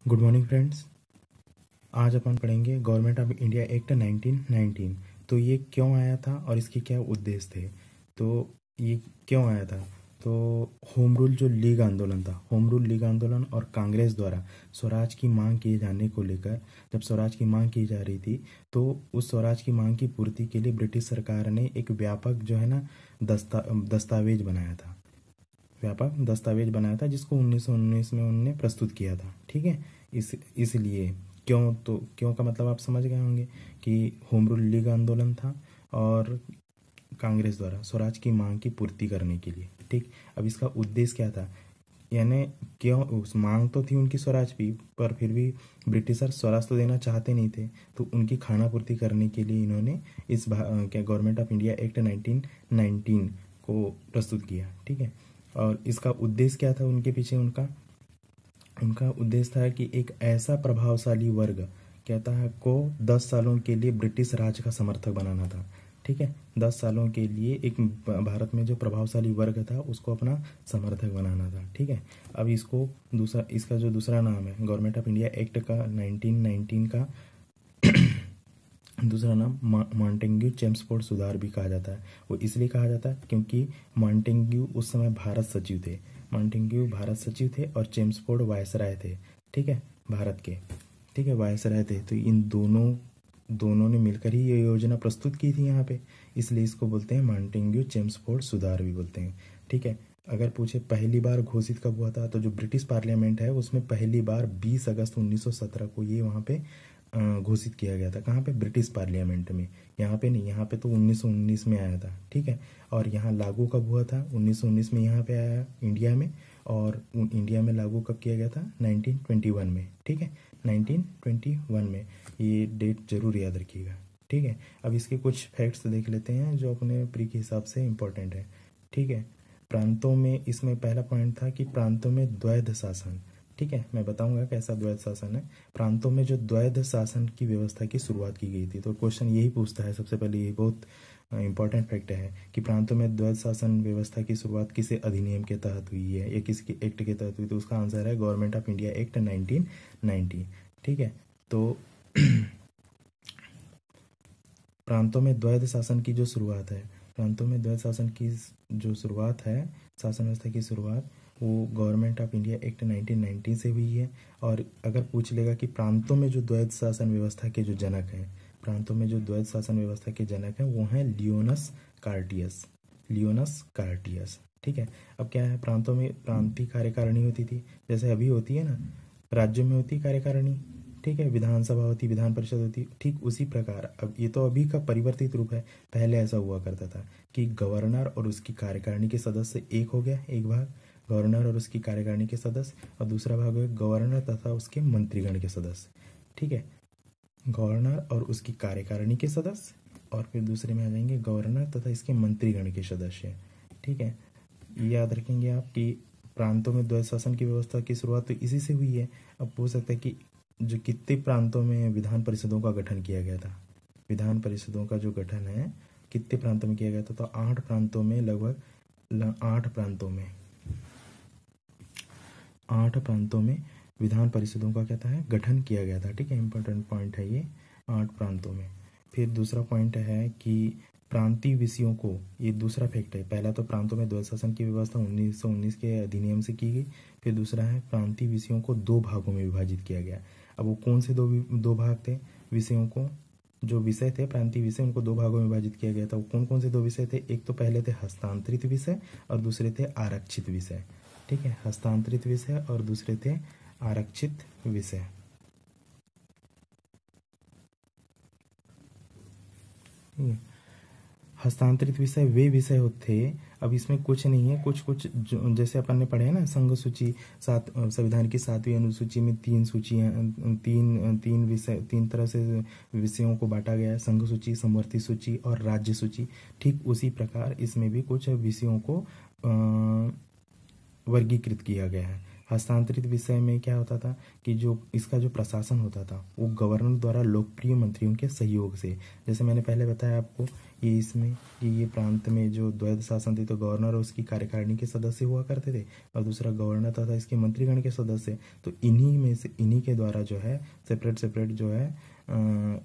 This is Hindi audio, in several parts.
Good morning friends. आज अपन पढ़ेंगे गवर्नमेंट ऑफ इंडिया एक्ट 1919। तो ये क्यों आया था और इसके क्या उद्देश्य थे। तो ये क्यों आया था, तो होम रूल जो लीग आंदोलन था, होम रूल लीग आंदोलन और कांग्रेस द्वारा स्वराज की मांग किए जाने को लेकर जब स्वराज की मांग की जा रही थी, तो उस स्वराज की मांग की पूर्ति के लिए ब्रिटिश सरकार ने एक व्यापक जो है ना दस्तावेज बनाया था। व्यापक दस्तावेज बनाया था जिसको 1919 में उन्होंने प्रस्तुत किया था। ठीक है, इसलिए क्यों, तो क्यों का मतलब आप समझ गए होंगे कि होम रूल लीग आंदोलन था और कांग्रेस द्वारा स्वराज की मांग की पूर्ति करने के लिए। ठीक, अब इसका उद्देश्य क्या था, यानी क्यों, उस मांग तो थी उनकी स्वराज की, पर फिर भी ब्रिटिशर स्वराज तो देना चाहते नहीं थे, तो उनकी खाना पूर्ति करने के लिए इन्होंने इस क्या गवर्नमेंट ऑफ इंडिया एक्ट 1919 को प्रस्तुत किया। ठीक है, और इसका उद्देश्य क्या था उनके पीछे, उनका उनका उद्देश्य था कि एक ऐसा प्रभावशाली वर्ग कहता है को 10 सालों के लिए ब्रिटिश राज का समर्थक बनाना था। ठीक है, 10 सालों के लिए एक भारत में जो प्रभावशाली वर्ग था उसको अपना समर्थक बनाना था। ठीक है, अब इसको इसका जो दूसरा नाम है गवर्नमेंट ऑफ इंडिया एक्ट का 1919 का दूसरा नाम मॉन्टेग्यू चेम्सफोर्ड सुधार भी कहा जाता है। वो इसलिए कहा जाता है क्योंकि मॉन्टेग्यू उस समय भारत सचिव थे। मॉन्टेग्यू भारत सचिव थे और चेम्सफोर्ड वायसराय थे। ठीक है, भारत के, ठीक है, वायसराय थे। तो इन दोनों ने मिलकर ही ये योजना प्रस्तुत की थी यहाँ पे, इसलिए इसको बोलते हैं मॉन्टेग्यू चेम्सफोर्ड सुधार भी बोलते हैं। ठीक है, अगर पूछे पहली बार घोषित कब हुआ था, तो जो ब्रिटिश पार्लियामेंट है उसमें पहली बार 20 अगस्त 1917 को ये वहाँ पे घोषित किया गया था। कहाँ पे, ब्रिटिश पार्लियामेंट में, यहाँ पे नहीं, यहाँ पे तो 1919 में आया था। ठीक है, और यहाँ लागू कब हुआ था, 1919 में यहाँ पे आया इंडिया में, और इंडिया में लागू कब किया गया था, 1921 में। ठीक है, 1921 में, ये डेट जरूर याद रखिएगा। ठीक है, अब इसके कुछ फैक्ट्स देख लेते हैं जो अपने प्री के हिसाब से इम्पोर्टेंट है। ठीक है, प्रांतों में, इसमें पहला पॉइंट था कि प्रांतों में द्वैध शासन। ठीक है, मैं बताऊंगा कैसा द्वैध शासन है। प्रांतों में जो द्वैध शासन की व्यवस्था की शुरुआत की गई थी, तो क्वेश्चन यही पूछता है सबसे पहले, ये बहुत इंपॉर्टेंट फैक्ट है कि प्रांतों में द्वैध शासन व्यवस्था की शुरुआत किसे अधिनियम के तहत हुई है या किसकी एक्ट के तहत हुई, तो उसका आंसर है गवर्नमेंट ऑफ इंडिया एक्ट 1990। ठीक है, तो प्रांतों में द्वैध शासन की जो शुरुआत है, प्रांतों में द्वैध शासन की जो शुरुआत है, शासन व्यवस्था की शुरुआत, वो गवर्नमेंट ऑफ इंडिया एक्ट 1990 से हुई है। और अगर पूछ लेगा कि प्रांतों में जो द्वैध शासन व्यवस्था के जो जनक हैं, प्रांतों में जो द्वैध शासन व्यवस्था के जनक हैं वो हैं लियोनस कार्टियस, लियोनस कार्टियस। ठीक है, अब क्या है, प्रांतों में प्रांतीय कार्यकारिणी होती थी, जैसे अभी होती है ना, राज्यों में होती कार्यकारिणी। ठीक है, विधानसभा होती, विधान परिषद होती, ठीक उसी प्रकार अब ये तो अभी का परिवर्तित रूप है। पहले ऐसा हुआ करता था कि गवर्नर और उसकी कार्यकारिणी के सदस्य एक हो गया, एक भाग गवर्नर और उसकी कार्यकारिणी के सदस्य, और दूसरा भाग है गवर्नर तथा उसके मंत्रीगण के सदस्य। ठीक है, गवर्नर और उसकी कार्यकारिणी के सदस्य, और फिर दूसरे में आ जाएंगे गवर्नर तथा इसके मंत्रीगण के सदस्य। ठीक है, याद रखेंगे आप कि प्रांतों में द्वैध शासन की व्यवस्था की शुरुआत तो इसी से हुई है। अब पूछ सकते हैं कि जो कितने प्रांतों में विधान परिषदों का गठन किया गया था, विधान परिषदों का जो गठन है कितने प्रांतों में किया गया था, तो 8 प्रांतों में, लगभग 8 प्रांतों में, 8 प्रांतों में विधान परिषदों का क्या था, गठन किया गया था। ठीक है, इंपॉर्टेंट पॉइंट है ये, 8 प्रांतों में। फिर दूसरा पॉइंट है कि प्रांतीय विषयों को, ये दूसरा फैक्ट है, पहला तो प्रांतों में द्वैध शासन की व्यवस्था 1919 के अधिनियम से की गई। फिर दूसरा है प्रांतीय विषयों को 2 भागों में विभाजित किया गया। अब वो कौन से दो भाग थे, विषयों को, जो विषय थे प्रांतीय विषय, उनको 2 भागों में विभाजित किया गया था। वो कौन कौन से 2 विषय थे, एक तो पहले थे हस्तांतरित विषय और दूसरे थे आरक्षित विषय। ठीक है, हस्तांतरित विषय और दूसरे थे आरक्षित विषय। ठीक है, हस्तांतरित विषय वे विषय होते, अब इसमें कुछ नहीं है, कुछ कुछ जैसे अपन ने पढ़े हैं ना, संघ सूची, संविधान की 7वीं अनुसूची में 3 सूचियां, तीन विषय, 3 तरह से विषयों को बांटा गया है, संघ सूची, समवर्ती सूची और राज्य सूची। ठीक उसी प्रकार इसमें भी कुछ विषयों को वर्गीकृत किया गया है। हस्तांतरित विषय में क्या होता था कि जो इसका जो प्रशासन होता था वो गवर्नर द्वारा लोकप्रिय मंत्रियों के सहयोग से, जैसे मैंने पहले बताया आपको, ये इसमें कि ये प्रांत में जो द्वैध शासन थे तो गवर्नर और उसकी कार्यकारिणी के सदस्य हुआ करते थे और दूसरा गवर्नर तथा इसके मंत्रीगण के सदस्य। तो इन्हीं में से इन्हीं के द्वारा जो है सेपरेट सेपरेट जो है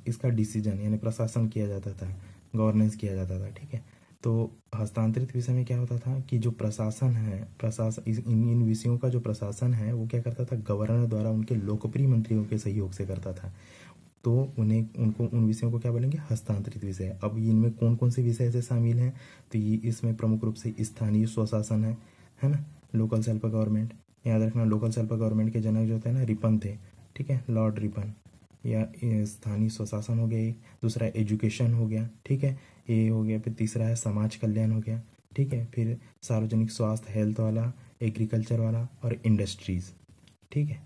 इसका डिसीजन यानी प्रशासन किया जाता था, गवर्नेंस किया जाता था। ठीक है, तो हस्तांतरित विषय में क्या होता था कि जो प्रशासन है, प्रशासन इन विषयों का जो प्रशासन है वो क्या करता था, गवर्नर द्वारा उनके लोकप्रिय मंत्रियों के सहयोग से करता था। तो उनको उन विषयों को क्या बोलेंगे, हस्तांतरित विषय। अब इनमें कौन कौन से विषय ऐसे शामिल हैं, तो ये इसमें प्रमुख रूप से स्थानीय स्वशासन है ना, लोकल सेल्फ गवर्नमेंट। याद रखना लोकल सेल्फ गवर्नमेंट के जनक जो थे ना रिपन थे। ठीक है, लॉर्ड रिपन। या स्थानीय स्वशासन हो गया एक, दूसरा एजुकेशन हो गया। ठीक है, ये हो गया। फिर तीसरा है समाज कल्याण हो गया। ठीक है, फिर सार्वजनिक स्वास्थ्य हेल्थ वाला, एग्रीकल्चर वाला और इंडस्ट्रीज। ठीक है,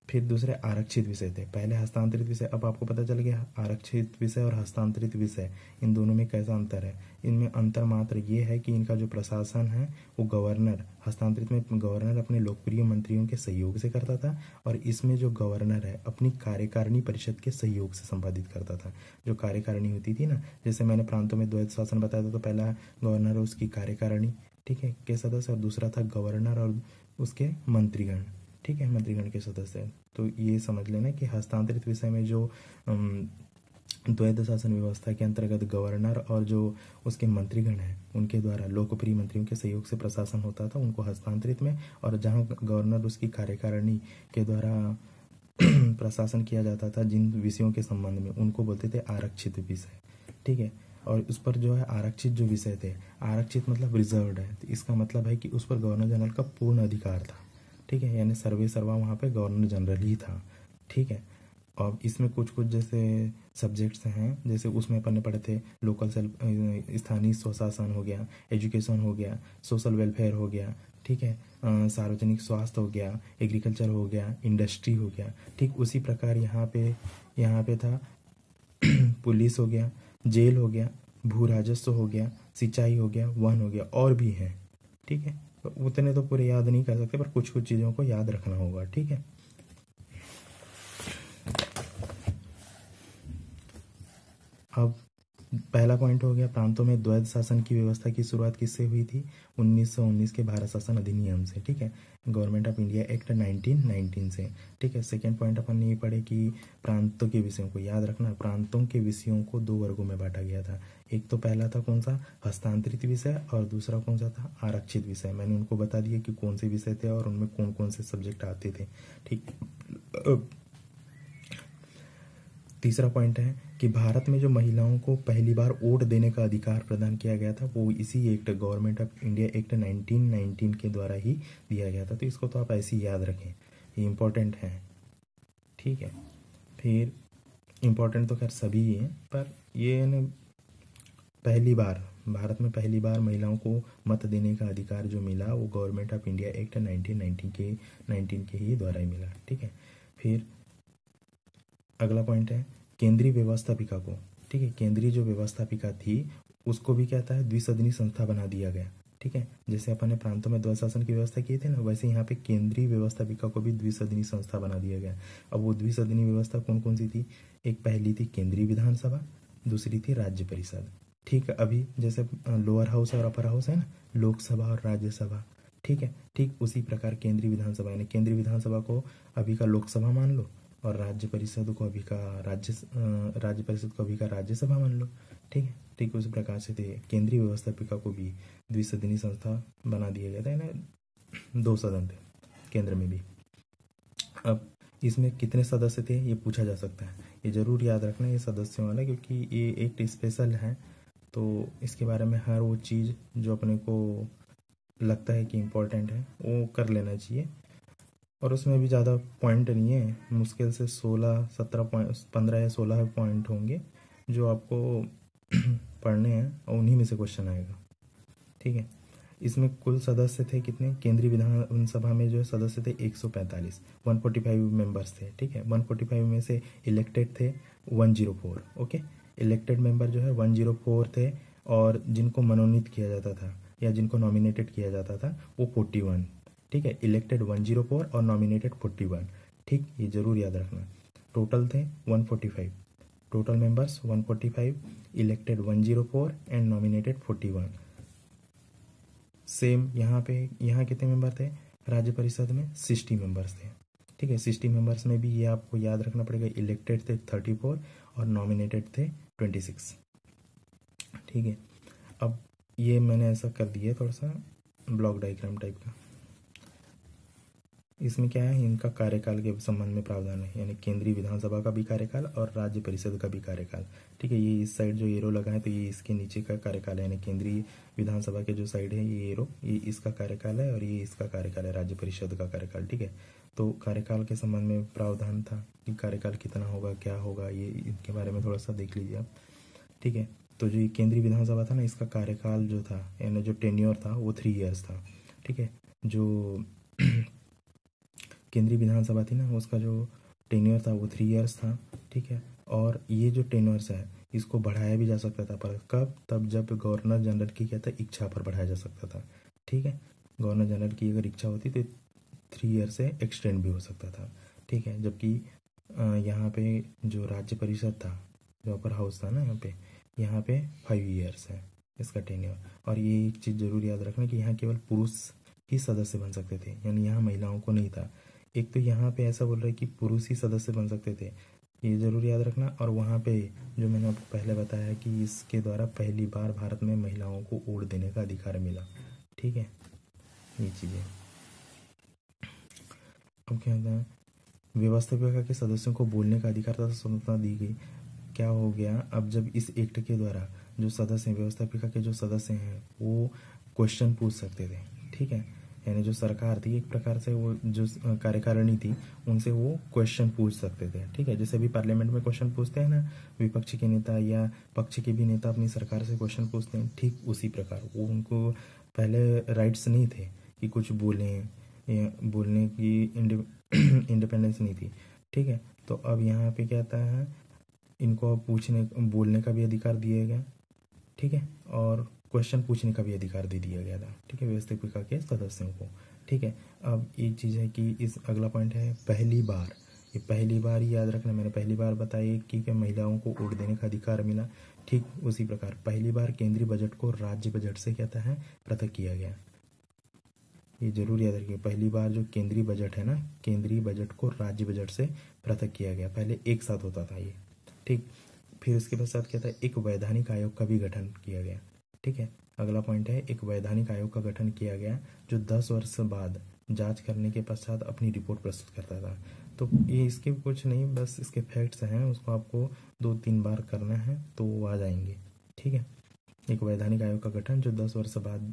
फिर दूसरे आरक्षित विषय थे। पहले हस्तांतरित विषय, अब आपको पता चल गया आरक्षित विषय और हस्तांतरित विषय इन दोनों में कैसा अंतर है। इनमें अंतर मात्र ये है कि इनका जो प्रशासन है वो गवर्नर, हस्तांतरित में गवर्नर अपने लोकप्रिय मंत्रियों के सहयोग से करता था और इसमें जो गवर्नर है अपनी कार्यकारिणी परिषद के सहयोग से संपादित करता था। जो कार्यकारिणी होती थी ना, जैसे मैंने प्रांतों में द्वैध शासन बताया था, तो पहला गवर्नर उसकी कार्यकारिणी, ठीक है, के सदस्य और दूसरा था गवर्नर और उसके मंत्रीगण। ठीक है, मंत्रीगण के सदस्य। तो ये समझ लेना कि हस्तांतरित विषय में जो द्वैध शासन व्यवस्था के अंतर्गत गवर्नर और जो उसके मंत्रीगण हैं उनके द्वारा लोकप्रिय मंत्रियों के सहयोग से प्रशासन होता था, उनको हस्तांतरित में, और जहां गवर्नर उसकी कार्यकारिणी के द्वारा प्रशासन किया जाता था जिन विषयों के संबंध में, उनको बोलते थे आरक्षित विषय। ठीक है, और उस पर जो है आरक्षित जो विषय थे, आरक्षित मतलब रिजर्व्ड है, तो इसका मतलब है कि उस पर गवर्नर जनरल का पूर्ण अधिकार था। ठीक है, यानी सर्वे सर्वा वहाँ पे गवर्नर जनरल ही था। ठीक है, अब इसमें कुछ कुछ जैसे सब्जेक्ट्स हैं, जैसे उसमें अपन ने पढ़े थे लोकल सेल्फ, स्थानीय स्वशासन हो गया, एजुकेशन हो गया, सोशल वेलफेयर हो गया। ठीक है, सार्वजनिक स्वास्थ्य हो गया, एग्रीकल्चर हो गया, इंडस्ट्री हो गया। ठीक उसी प्रकार यहाँ पे था पुलिस हो गया, जेल हो गया, भू राजस्व हो गया, सिंचाई हो गया, वन हो गया, और भी है। ठीक है, तो उतने तो पूरे याद नहीं कर सकते पर कुछ कुछ चीज़ों को याद रखना होगा। ठीक है, अब पहला पॉइंट हो गया प्रांतों में द्वैध शासन की व्यवस्था की शुरुआत किससे हुई थी, 1919 के भारत शासन अधिनियम से। ठीक है, गवर्नमेंट ऑफ इंडिया एक्ट 1919 से। ठीक है, सेकेंड पॉइंट अपन ने ये पढ़े कि प्रांतों के विषयों को याद रखना, प्रांतों के विषयों को दो वर्गों में बांटा गया था। एक तो पहला था कौन सा, हस्तांतरित विषय, और दूसरा कौन सा था, आरक्षित विषय। मैंने उनको बता दिया कि कौन से विषय थे और उनमें कौन कौन से सब्जेक्ट आते थे। ठीक, तीसरा पॉइंट है कि भारत में जो महिलाओं को पहली बार वोट देने का अधिकार प्रदान किया गया था वो इसी act, government of India act 1919 के द्वारा ही दिया गया था। तो इसको तो आप ऐसे ही याद रखें, ये इम्पोर्टेंट है। ठीक है, फिर इम्पोर्टेंट तो खैर सभी ही हैं, पर ये न पहली बार भारत में पहली बार महिलाओं को मत देने का अधिकार जो मिला वो गवर्नमेंट ऑफ इंडिया एक्ट 1919 के ही द्वारा ही मिला। ठीक है, फिर अगला पॉइंट है केंद्रीय व्यवस्थापिका को। ठीक है, केंद्रीय जो व्यवस्थापिका थी उसको भी क्या था, द्विसदनी संस्था बना दिया गया। ठीक है, जैसे अपन ने प्रांतों में द्वैध शासन की व्यवस्था की थी ना, वैसे यहाँ पे केंद्रीय व्यवस्थापिका को भी द्विसदनी संस्था बना दिया गया। अब वो द्विसदनी व्यवस्था कौन कौन सी थी, एक पहली थी केंद्रीय विधानसभा, दूसरी थी राज्य परिषद। ठीक है, अभी जैसे लोअर हाउस और अपर हाउस है ना, लोकसभा और राज्यसभा। ठीक है, ठीक उसी प्रकार केंद्रीय विधानसभा यानी केंद्रीय विधानसभा को अभी का लोकसभा मान लो और राज्य परिषद को अभी का राज्य परिषद को अभी का राज्यसभा मान लो। ठीक है, ठीक उसी प्रकार से थे केंद्रीय व्यवस्थापिका को भी द्विसदनी संस्था बना दिया गया था, यानी 2 सदन थे केंद्र में भी। अब इसमें कितने सदस्य थे ये पूछा जा सकता है, ये जरूर याद रखना ये सदस्यों वाला, क्योंकि ये एक स्पेशल है तो इसके बारे में हर वो चीज़ जो अपने को लगता है कि इम्पोर्टेंट है वो कर लेना चाहिए। और उसमें भी ज़्यादा पॉइंट नहीं है, मुश्किल से 16-17 पॉइंट, 15 या 16 पॉइंट होंगे जो आपको पढ़ने हैं और उन्हीं में से क्वेश्चन आएगा। ठीक है, इसमें कुल सदस्य थे कितने, केंद्रीय विधानसभा में जो सदस्य थे 145, 145 मेंबर्स थे। ठीक है, 145 में से इलेक्टेड थे 104। ओके, इलेक्टेड मेंबर जो है 104 थे और जिनको मनोनीत किया जाता था या जिनको नॉमिनेटेड किया जाता था वो 41। ठीक है। इलेक्टेड 104 और नॉमिनेटेड 41, ठीक, ये जरूर याद रखना। टोटल थे 145, total members 145, elected 104 and nominated 41। Same यहाँ पे, यहाँ कितने मेंबर थे राज्य परिषद में? 60 मेंबर्स थे, ठीक है। 60 मेंबर्स में भी ये आपको याद रखना पड़ेगा, इलेक्टेड थे 34 और नॉमिनेटेड थे 26, ठीक है। अब ये मैंने ऐसा कर दिया थोड़ा सा ब्लॉक डायग्राम टाइप का। इसमें क्या है, इनका कार्यकाल के संबंध में प्रावधान है, यानी केंद्रीय विधानसभा का भी कार्यकाल और राज्य परिषद का भी कार्यकाल, ठीक है। ये इस साइड जो एरो लगा है तो ये इसके नीचे का कार्यकाल है, यानी केंद्रीय विधानसभा के जो साइड है ये एरो, ये इसका कार्यकाल है और ये इसका कार्यकाल है, राज्य परिषद का कार्यकाल, ठीक है। तो कार्यकाल के संबंध में प्रावधान था कि कार्यकाल कितना होगा, क्या होगा, ये इनके बारे में थोड़ा सा देख लीजिए आप, ठीक है। तो जो ये केंद्रीय विधानसभा था ना, इसका कार्यकाल जो था, यानी जो टेन्योर था वो 3 ईयर्स था, ठीक है। जो केंद्रीय विधानसभा थी ना, उसका जो टेन्योर था वो 3 ईयर्स था, ठीक है। और ये जो टेन्योर्स है इसको बढ़ाया भी जा सकता था, पर कब? तब जब गवर्नर जनरल की क्या था, इच्छा पर बढ़ाया जा सकता था, ठीक है। गवर्नर जनरल की अगर इच्छा होती तो 3 ईयर से एक्सटेंड भी हो सकता था, ठीक है। जबकि यहाँ पे जो राज्य परिषद था, जो अपर हाउस था ना, यहाँ पे 5 ईयर्स है इसका टेन्योर। और ये एक चीज़ जरूर याद रखना कि यहाँ केवल पुरुष ही सदस्य बन सकते थे, यानी यहाँ महिलाओं को नहीं था। एक तो यहाँ पे ऐसा बोल रहा है कि पुरुष ही सदस्य बन सकते थे, ये जरूर याद रखना। और वहाँ पे जो मैंने आपको पहले बताया कि इसके द्वारा पहली बार भारत में महिलाओं को वोट देने का अधिकार मिला, ठीक है, ये चीज़ें। अब क्या होता है, व्यवस्थापिका के सदस्यों को बोलने का अधिकार तथा स्वतंत्रता दी गई। क्या हो गया, अब जब इस एक्ट के द्वारा जो सदस्य हैं, व्यवस्थापिका के जो सदस्य हैं वो क्वेश्चन पूछ सकते थे, ठीक है। यानी जो सरकार थी एक प्रकार से, वो जो कार्यकारिणी थी उनसे वो क्वेश्चन पूछ सकते थे, ठीक है। जैसे अभी पार्लियामेंट में क्वेश्चन पूछते हैं ना विपक्ष के नेता या पक्ष के भी नेता अपनी सरकार से क्वेश्चन पूछते हैं, ठीक उसी प्रकार वो, उनको पहले राइट्स नहीं थे कि कुछ बोलें, या बोलने की इंडिपेंडेंस नहीं थी, ठीक है। तो अब यहाँ पे क्या आता है, इनको अब पूछने बोलने का भी अधिकार दिया गया, ठीक है, और क्वेश्चन पूछने का भी अधिकार दे दिया गया था, ठीक है, व्यवस्थापिका के सदस्यों को, ठीक है। अब एक चीज़ है कि इस अगला पॉइंट है पहली बार, ये पहली बार ही याद रखना, मैंने पहली बार बताई कि क्या महिलाओं को वोट देने का अधिकार मिला, ठीक उसी प्रकार पहली बार केंद्रीय बजट को राज्य बजट से कहता है पृथक किया गया, ये जरूर याद रखिए। पहली बार जो केंद्रीय बजट है ना, केंद्रीय बजट को राज्य बजट से पृथक किया गया, पहले एक साथ होता था ये, ठीक। फिर इसके पश्चात क्या था, एक वैधानिक आयोग का भी गठन किया गया, ठीक है। अगला पॉइंट है, एक वैधानिक आयोग का गठन किया गया जो 10 वर्ष बाद जांच करने के पश्चात अपनी रिपोर्ट प्रस्तुत करता था। तो ये इसके कुछ नहीं, बस इसके फैक्ट्स हैं, उसको आपको 2-3 बार करना है तो वो आ जाएंगे, ठीक है। एक वैधानिक आयोग का गठन जो 10 वर्ष बाद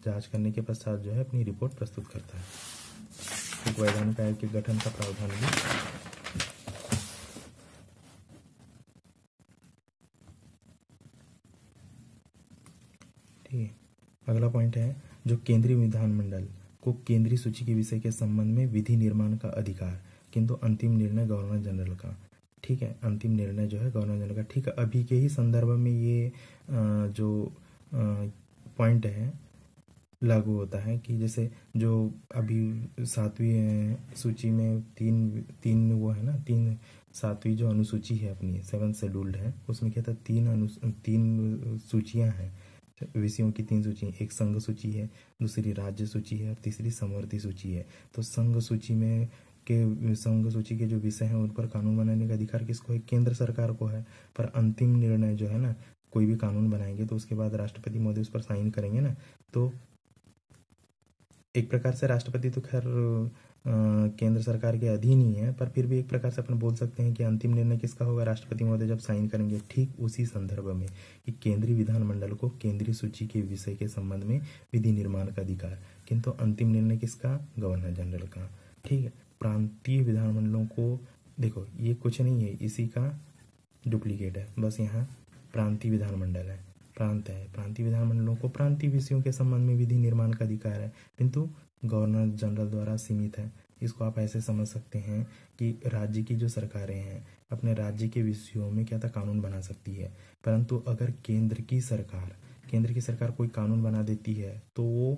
जांच करने के पश्चात जो है अपनी रिपोर्ट प्रस्तुत करता है। एक वैधानिक आयोग के गठन का प्रावधान भी, ठीक है। अगला पॉइंट है, जो केंद्रीय विधानमंडल को केंद्रीय सूची के विषय के संबंध में विधि निर्माण का अधिकार, किंतु अंतिम निर्णय गवर्नर जनरल का, ठीक है। अंतिम निर्णय जो है गवर्नर जनरल का, ठीक है। अभी के ही संदर्भ में ये जो पॉइंट है लागू होता है कि जैसे जो अभी 7वीं सूची में तीन वो है ना, 7वीं जो अनुसूची है अपनी 7th शेड्यूल्ड है, उसमें क्या था, 3 सूचियां हैं, विषयों की 3 सूची, एक संघ सूची है, दूसरी राज्य सूची है और तीसरी समवर्ती सूची है। तो संघ सूची के जो विषय हैं उन पर कानून बनाने का अधिकार किसको है, केंद्र सरकार को है। पर अंतिम निर्णय जो है ना, कोई भी कानून बनाएंगे तो उसके बाद राष्ट्रपति महोदय उस पर साइन करेंगे ना, तो एक प्रकार से राष्ट्रपति तो खैर केंद्र सरकार के अधीन ही है, पर फिर भी एक प्रकार से अपन बोल सकते हैं कि अंतिम निर्णय किसका होगा, राष्ट्रपति महोदय जब साइन करेंगे। ठीक उसी संदर्भ में कि केंद्रीय विधानमंडल को केंद्रीय सूची के विषय के संबंध में विधि निर्माण का अधिकार, किंतु अंतिम निर्णय किसका, गवर्नर जनरल का, ठीक है। प्रांतीय विधानमंडलों को देखो, ये कुछ नहीं है, इसी का डुप्लीकेट है, बस यहाँ प्रांतीय विधानमंडल है, प्रांत है। प्रांतीय विधानमंडलों को प्रांतीय विषयों के संबंध में विधि निर्माण का अधिकार है, किंतु गवर्नर जनरल द्वारा सीमित है। इसको आप ऐसे समझ सकते हैं कि राज्य की जो सरकारें हैं अपने राज्य के विषयों में क्या था, कानून बना सकती है, परंतु अगर केंद्र की सरकार कोई कानून बना देती है तो वो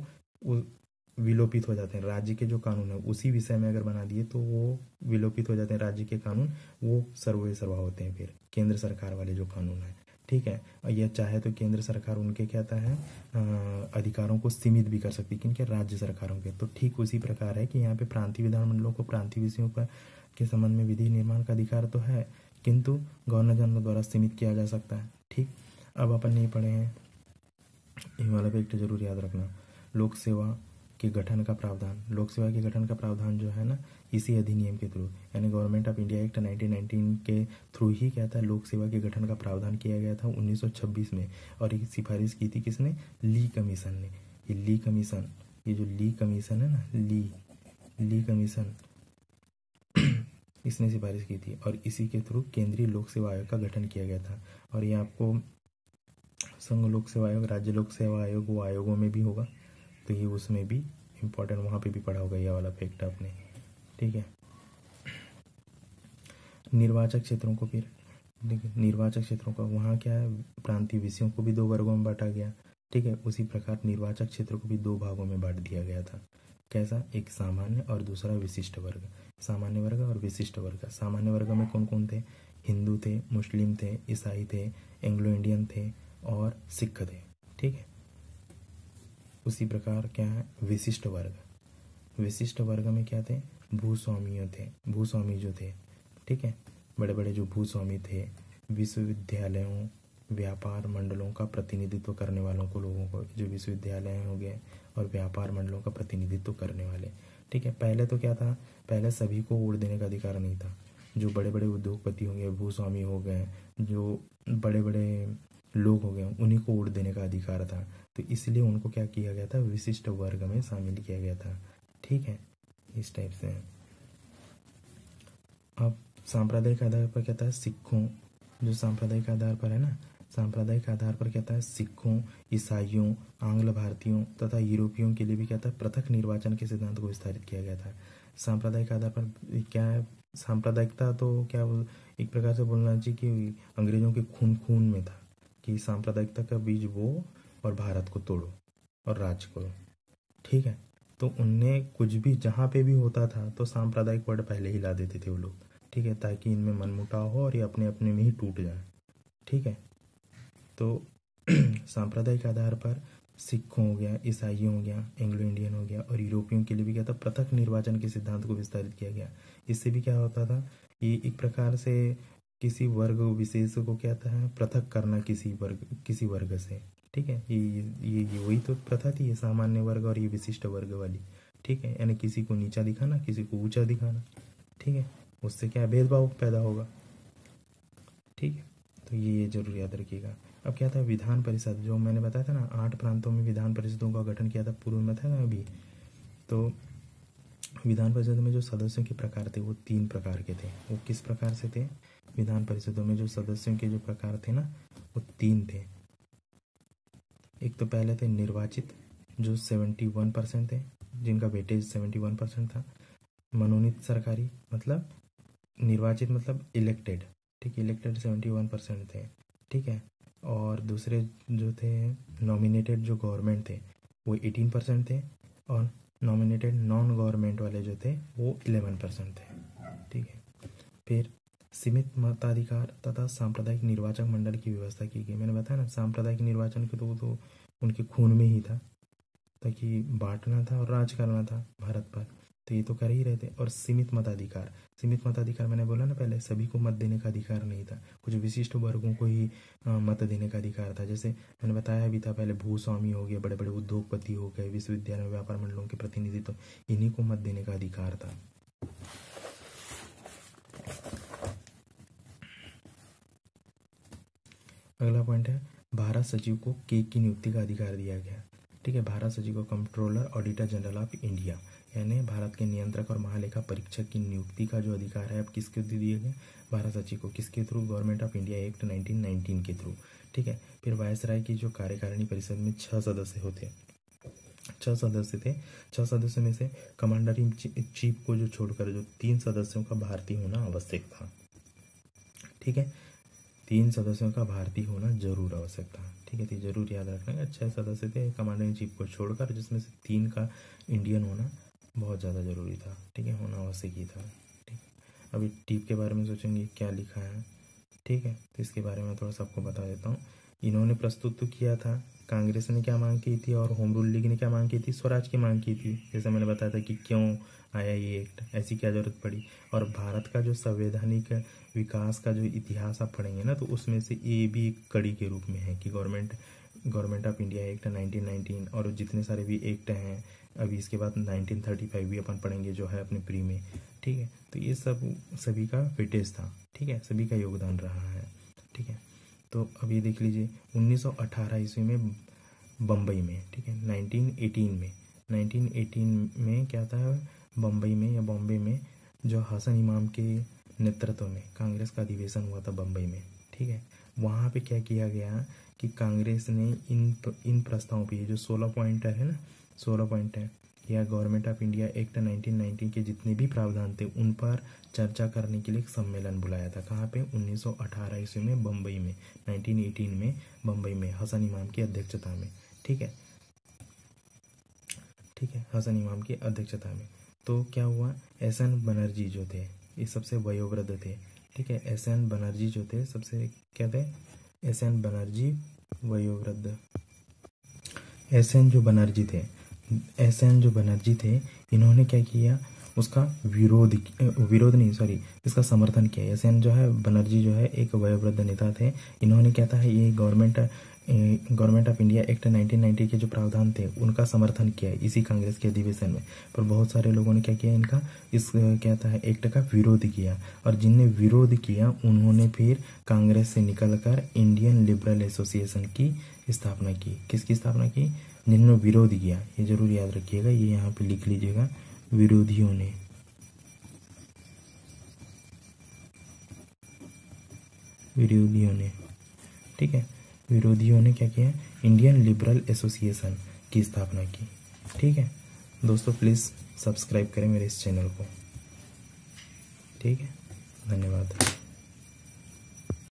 विलोपित हो जाते हैं। राज्य के जो कानून है उसी विषय में अगर बना दिए तो वो विलोपित हो जाते हैं। राज्य के कानून वो सर्वे सर्वा होते हैं फिर केंद्र सरकार वाले जो कानून है, ठीक है। और यह चाहे तो केंद्र सरकार उनके क्या कहता है अधिकारों को सीमित भी कर सकती है, किनके, राज्य सरकारों के। तो ठीक उसी प्रकार है कि यहाँ पे प्रांतीय विधानमंडलों को प्रांतीय विषयों पर के संबंध में विधि निर्माण का अधिकार तो है, किंतु गवर्नर जनरल द्वारा सीमित किया जा सकता है, ठीक। अब अपन नहीं पढ़े हैं, ये वाला भी एक तो जरूर याद रखना। लोक सेवा के गठन का प्रावधान, लोक सेवा के गठन का प्रावधान जो है ना, इसी अधिनियम के थ्रू, यानी गवर्नमेंट ऑफ इंडिया एक्ट 1919 के थ्रू ही क्या था, लोक सेवा के गठन का प्रावधान किया गया था 1926 में। और ये सिफारिश की थी किसने, ली कमीशन ने। ये ली कमीशन, ये जो ली कमीशन है ना, ली कमीशन इसने सिफारिश की थी और इसी के थ्रू केंद्रीय लोक सेवा आयोग का गठन किया गया था। और ये आपको संघ लोक सेवा आयोग, राज्य लोक सेवा आयोग, वो आयोगों में भी होगा, तो ये उसमें भी इम्पोर्टेंट, वहाँ पे भी पढ़ा होगा ये वाला फैक्ट आपने, ठीक है। निर्वाचक क्षेत्रों को फिर देखिए, निर्वाचक क्षेत्रों का वहाँ क्या है, प्रांतीय विषयों को भी दो वर्गों में बांटा गया, ठीक है। उसी प्रकार निर्वाचक क्षेत्र को भी दो भागों में बांट दिया गया था। कैसा, एक सामान्य और दूसरा विशिष्ट वर्ग। सामान्य वर्ग और विशिष्ट वर्ग। सामान्य वर्ग में कौन कौन थे, हिंदू थे, मुस्लिम थे, ईसाई थे, एंग्लो इंडियन थे और सिख थे, ठीक है। उसी प्रकार क्या है, विशिष्ट वर्ग। विशिष्ट वर्ग में क्या थे, भूस्वामियों थे, भूस्वामी जो थे, ठीक है। बड़े बड़े जो भूस्वामी थे, विश्वविद्यालयों, व्यापार मंडलों का प्रतिनिधित्व करने वालों को, लोगों को, जो विश्वविद्यालय हो गए और व्यापार मंडलों का प्रतिनिधित्व करने वाले, ठीक है। पहले तो क्या था, पहले सभी को वोट देने का अधिकार नहीं था। जो बड़े बड़े उद्योगपति हो गए, भूस्वामी हो गए, जो बड़े बड़े लोग हो गए, उन्हीं को वोट देने का अधिकार था। तो इसलिए उनको क्या किया गया था, विशिष्ट वर्ग में शामिल किया गया था, ठीक है। इस टाइप से। अब सांप्रदायिक आधार पर कहता है सिखों, जो सांप्रदायिक आधार पर है ना, सांप्रदायिक आधार पर कहता है सिखों, ईसाइयों, आंग्ल भारतीयों तथा यूरोपियों के लिए भी कहता है पृथक निर्वाचन के सिद्धांत को विस्तारित किया गया था। सांप्रदायिक आधार पर क्या है, सांप्रदायिकता तो क्या एक प्रकार से बोलना चाहिए कि अंग्रेजों के खून खून में था कि सांप्रदायिकता का बीज बो और भारत को तोड़ो और राज करो, ठीक है। तो उनने कुछ भी जहाँ पे भी होता था तो सांप्रदायिक वर्ड पहले ही ला देते थे वो लोग, ठीक है, ताकि इनमें मनमुटाव हो और ये अपने अपने में ही टूट जाए, ठीक है। तो सांप्रदायिक आधार पर सिखों हो गया, ईसाइयों हो गया, एंग्लो इंडियन हो गया और यूरोपियों के लिए भी क्या था, पृथक निर्वाचन के सिद्धांत को विस्तारित किया गया। इससे भी क्या होता था, ये एक प्रकार से किसी वर्ग विशेष को क्या था, पृथक करना किसी वर्ग से, ठीक है। ये वही तो प्रथा थी, ये सामान्य वर्ग और ये विशिष्ट वर्ग वाली, ठीक है। यानी किसी को नीचा दिखाना, किसी को ऊंचा दिखाना, ठीक है। उससे क्या भेदभाव पैदा होगा, ठीक है। तो ये जरूर याद रखिएगा। अब क्या था, विधान परिषद, जो मैंने बताया था ना 8 प्रांतों में विधान परिषदों का गठन किया था, पूर्व में था ना अभी। तो विधान परिषद में जो सदस्यों के प्रकार थे वो 3 प्रकार के थे। वो किस प्रकार से थे, विधान परिषदों में जो सदस्यों के जो प्रकार थे ना वो 3 थे। एक तो पहले थे निर्वाचित, जो 71% थे, जिनका वेटेज 71% था। मनोनीत सरकारी, मतलब निर्वाचित मतलब इलेक्टेड, ठीक है, इलेक्टेड 71% थे, ठीक है। और दूसरे जो थे नॉमिनेटेड, जो गवर्नमेंट थे वो 18% थे और नॉमिनेटेड नॉन गवर्नमेंट वाले जो थे वो 11% थे, ठीक है। फिर सीमित मताधिकार तथा सांप्रदायिक निर्वाचक मंडल की व्यवस्था की गई। मैंने बताया ना सांप्रदायिक निर्वाचन के तो उनके खून में ही था, ताकि बांटना था और राज करना था भारत पर, तो ये तो कर ही रहे थे। और सीमित मताधिकार, सीमित मताधिकार मैंने बोला ना पहले, सभी को मत देने का अधिकार नहीं था, कुछ विशिष्ट वर्गों को ही मत देने का अधिकार था। जैसे मैंने बताया भी था पहले, भूस्वामी हो गए, बड़े बड़े उद्योगपति हो गए, विश्वविद्यालय व्यापार मंडलों के प्रतिनिधि, तो इन्हीं को मत देने का अधिकार था। अगला पॉइंट है, भारत सचिव को केक की नियुक्ति का अधिकार दिया गया, ठीक है। भारत सचिव को controller auditor general of India, यानी भारत के नियंत्रक और महालेखा परीक्षक की नियुक्ति का जो अधिकार है अब किसके दिए गए, भारत सचिव को। किसके through, government of India act 1919 के थ्रू, ठीक है। फिर वायसराय की जो कार्यकारिणी परिषद में 6 सदस्य होते, 6 सदस्य थे। 6 सदस्यों में से कमांडर इन चीफ को जो छोड़कर जो 3 सदस्यों का भारतीय होना आवश्यक था, ठीक है। 3 सदस्यों का भारतीय होना जरूर आवश्यक था। ठीक है, तो जरूर याद रखना। 6 सदस्य थे कमांडर इन चीफ को छोड़कर, जिसमें से 3 का इंडियन होना बहुत ज़्यादा ज़रूरी था। ठीक है, होना आवश्यक ही था। ठीक, अभी टीप के बारे में सोचेंगे क्या लिखा है। ठीक है, तो इसके बारे में थोड़ा सा आपको बता देता हूँ। इन्होंने प्रस्तुत तो किया था, कांग्रेस ने क्या मांग की थी और होम रूल लीग ने क्या मांग की थी, स्वराज की मांग की थी। जैसे मैंने बताया था कि क्यों आया ये एक्ट, ऐसी क्या ज़रूरत पड़ी। और भारत का जो संवैधानिक विकास का जो इतिहास आप पढ़ेंगे ना, तो उसमें से ये भी एक कड़ी के रूप में है कि गवर्नमेंट ऑफ इंडिया एक्ट 1919 और जितने सारे भी एक्ट हैं अभी इसके बाद 1935 भी अपन पढ़ेंगे जो है अपने प्री में। ठीक है, तो ये सब सभी का वेटेज था। ठीक है, सभी का योगदान रहा है। ठीक है, तो अब ये देख लीजिए 1918 ईस्वी में बम्बई में, ठीक है, 1918 में क्या था, बम्बई में या बॉम्बे में जो हसन इमाम के नेतृत्व में कांग्रेस का अधिवेशन हुआ था बम्बई में। ठीक है, वहाँ पे क्या किया गया कि कांग्रेस ने इन प्रस्तावों पे, ये जो 16 पॉइंट है ना, 16 पॉइंट है या गवर्नमेंट ऑफ इंडिया एक्ट 1919 के जितने भी प्रावधान थे उन पर चर्चा करने के लिए एक सम्मेलन बुलाया था। कहाँ पे, 1918 ईस्वी में बम्बई में, 1918 में बम्बई में हसन इमाम की अध्यक्षता में। ठीक है, ठीक है, हसन इमाम की अध्यक्षता में। तो क्या हुआ, एस.एन. बनर्जी जो थे ये सबसे वयोवृद्ध थे। ठीक है, एस.एन. बनर्जी जो थे सबसे क्या थे, एस.एन. बनर्जी वयोवृद्ध, एस.एन. जो बनर्जी थे इन्होंने क्या किया, उसका विरोध नहीं, सॉरी, इसका समर्थन किया। एस.एन. जो है बनर्जी जो है एक वयोवृद्ध नेता थे। इन्होंने क्या था, ये गवर्नमेंट ऑफ इंडिया एक्ट 1990 के जो प्रावधान थे उनका समर्थन किया इसी कांग्रेस के अधिवेशन में। पर बहुत सारे लोगों ने क्या किया, इनका इस क्या था एक्ट का विरोध किया, और जिनने विरोध किया उन्होंने फिर कांग्रेस से निकलकर इंडियन लिबरल एसोसिएशन की स्थापना की। किसकी स्थापना की, जिन्होंने विरोध किया, ये जरूर याद रखिएगा, ये यहाँ पे लिख लीजिएगा, विरोधियों ने। ठीक है, विरोधियों ने क्या किया, इंडियन लिबरल एसोसिएशन की स्थापना की। ठीक है दोस्तों, प्लीज़ सब्सक्राइब करें मेरे इस चैनल को। ठीक है, धन्यवाद।